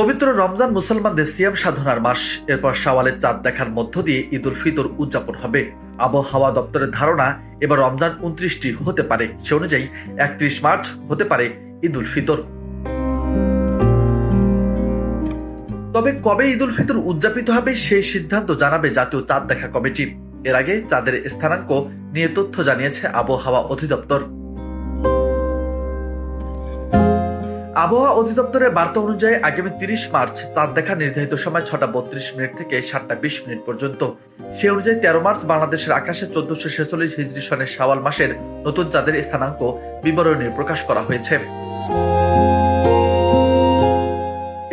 পবিত্র রমজান মুসলমানদের সিয়াম সাধনার মাস। এরপর শাওয়ালের চাঁদ দেখার মধ্য দিয়ে ঈদ উল ফিতর উদযাপন হবে। আবহাওয়া দপ্তরের ধারণা, এবার রমজান 29টি হতে পারে। সে অনুযায়ী 31 মার্চ হতে পারে ঈদ উল ফিতর। তবে কবে ঈদ উল ফিতর উদযাপিত হবে সেই সিদ্ধান্ত জানাবে জাতীয় চাঁদ দেখা কমিটি। এর আগে চাঁদের স্থানাঙ্ক নিয়ে তথ্য জানিয়েছে আবহাওয়া অধিদপ্তর। আবহাওয়া অধিদপ্তরের বার্তা অনুযায়ী আগামী 30 মার্চ চাঁদ দেখা নির্ধারিত সময় 6টা 32 মিনিট থেকে 7টা 20 মিনিট পর্যন্ত। সে অনুযায়ী 13 মার্চ বাংলাদেশের আকাশে 1446 হিজরি সনের শাওয়াল মাসের নতুন চাঁদের স্থানাঙ্ক বিবরণী প্রকাশ করা হয়েছে।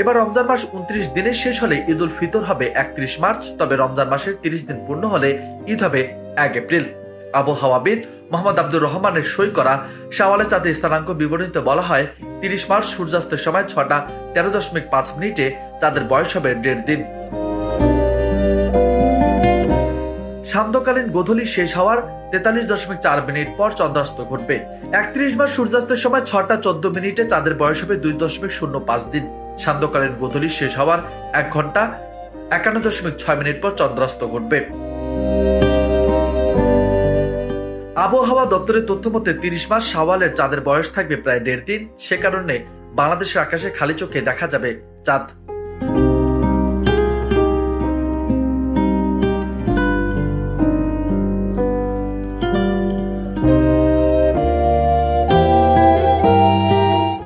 এবার রমজান মাস 29 দিনে শেষ হলে ঈদ উল ফিতর হবে 31 মার্চ। তবে রমজান মাসের 30 দিন পূর্ণ হলে ঈদ হবে 1 এপ্রিল। আবহাওয়াবিদ মোহাম্মদ আব্দুর রহমানের সই করা শাওয়ালের চাঁদের স্থানাঙ্ক বিবরণীতে বলা হয়, 30 মার্চ সূর্যাস্তের সময় 6টা 13.5 মিনিটে চাঁদের বয়স হবে 1.5 দিন। সান্ধ্যকালীন গোধূলি শেষ হওয়ার 43.4 মিনিট পর চন্দ্রাস্ত ঘটবে। 31 মার্চ সূর্যাস্তের সময় 6টা 14 মিনিটে চাঁদের বয়স হবে 2.05 দিন। সান্ধ্যকালীন গোধূলি শেষ হওয়ার 1 ঘন্টা 51.6 মিনিট পর চন্দ্রাস্ত ঘটবে। আবহাওয়া দপ্তরের তথ্য মতে 30 মাস শাওয়ালের চাঁদের বয়স থাকবে প্রায় 1.5 দিন। সে কারণে বাংলাদেশের আকাশে খালি চোখে দেখা যাবে চাঁদ।